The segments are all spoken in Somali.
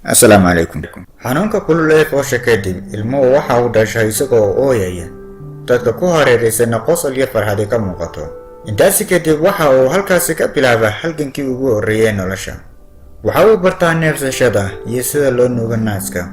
Assalaamu calaykum. Xanuunka kulul ee foosha kadib ilmuhu waxa uu dhashay isagoo ooyaya. Dadka ku hareeraysan qosol iyo farxad ka muuqato. Intaasi kadib waxa uu halkaasi ka bilaabaa halgankii ugu horreeyay nolosha. Waxa uu bartaa neefsashada iyo sida loo nuugo naaska.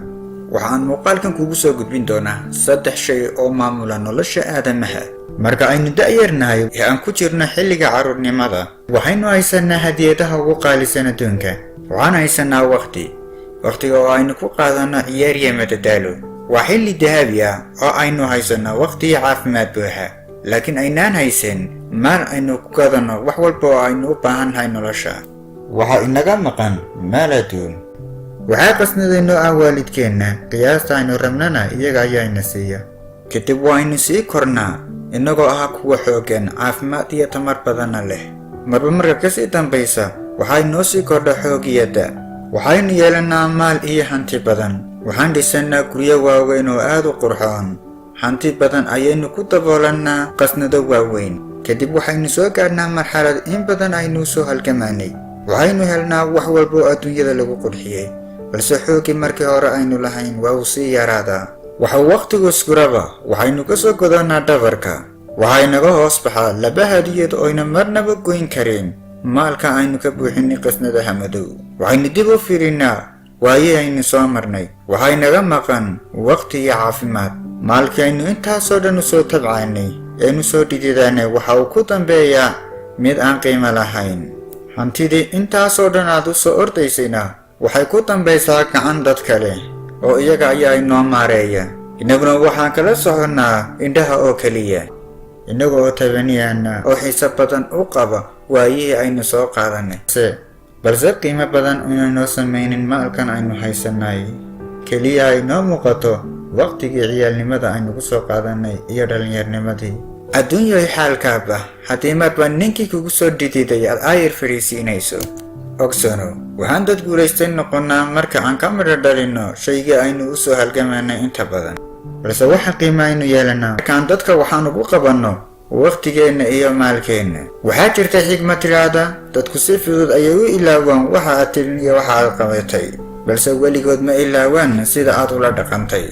Waxaan muuqaalkan kugu soo gudbin doonaa 3 shay oo maamula nolosha aadamaha. Marka aynu da'yarnahay ee aan ku jirno xilliga carruurnimada, waxaynu haysanaa hadiyadaha ugu qaalisan adduunka. Waxaan haysanaa waqtiga oo aynu ku qaadano ciyaar iyo madadaalo. Waa xilli dahabi ah oo aynu haysano waqti iyo caafimaad buuxa, laakiin aynaan haysan maal aynu ku gadano wax walba oo aynu u baahannahay nolosha. Waxaa inaga maqan maal adduun. Waxaa qasnadayno waalidkeenna, qiyaasta aynu rabnana iyaga ayaa ina siiya. Kadib waynu sii kornaa inagoo ah kuwa xooggan, caafimaad iyo tamar badanna leh. Marba marka kasii dambaysa waxay noo sii kordha xoogiyada. Waxaynu yeelanaa maal iyo hanti badan. Waxaan dhisanaa guryo waaweyn oo aad u qurxoon. Hanti badan ayaynu ku daboolanaa qasnado waaweyn. Kadib waxaynu soo gaadhnaa marxalad in badan aynu soo halgamaanay. Waxaynu helnaa wax walba oo adduunyada lagu qurxiyay, balse xoogii markii hore aynu lahayn waa uu sii yaraadaa. Waxa waqtigu iskuraba waxaynu ka soo godanaa dhabarka. Waxay naga hoos baxaa laba hadiyad oo ayna marnaba goyn karin maalka aynu ka buuxinay qasnadaha madow. Waxaynu dib u fiirinaa waayii aynu soo marnay. Waxay naga maqan waqti iyo caafimaad. Maalkii aynu intaasoo dhan u soo tabcaanay eenu soo dhididaanay waxa uu ku dambeeyaa mid aan qiimo lahayn. Hantidii intaasoo dhan aad u soo ordaysayna waxay ku dambaysaa gacan dad kale oo iyaga ayaa inoo maareeya. Inaguna waxaan kala soconnaa indhaha oo keliya, inaga oo tabaniyana oo xiiso badan u qaba waayihii aynu soo qaadanay, balse qiimo badan inaynoo samaynin maalkan aynu haysanay. Keliya ay noo muuqato waqtigii ciyaalnimada aynu ku soo qaadanay iyo dhallinyarnimadii. Adduunyoy xaalkaaba haddii marba ninkii kugu soo dhididay aad aayar fadhiisiinayso. Ogsano waxaan dad guulaystay noqonnaa marka aan ka midho dhalino shaygii aynu u soo halgamanay inta badan, balse waxa qiimo aynu yeelanaa markaan dadka waxaan ugu qabanno waqtigeenna iyo maalkeenna. Waxaa jirta xigmad tiraahda dadku si fudud ayay u ilaawaan waxa aad tirin iyo waxa aad qabatay, balse weligood ma ilaawaan sida aad ula dhaqantay.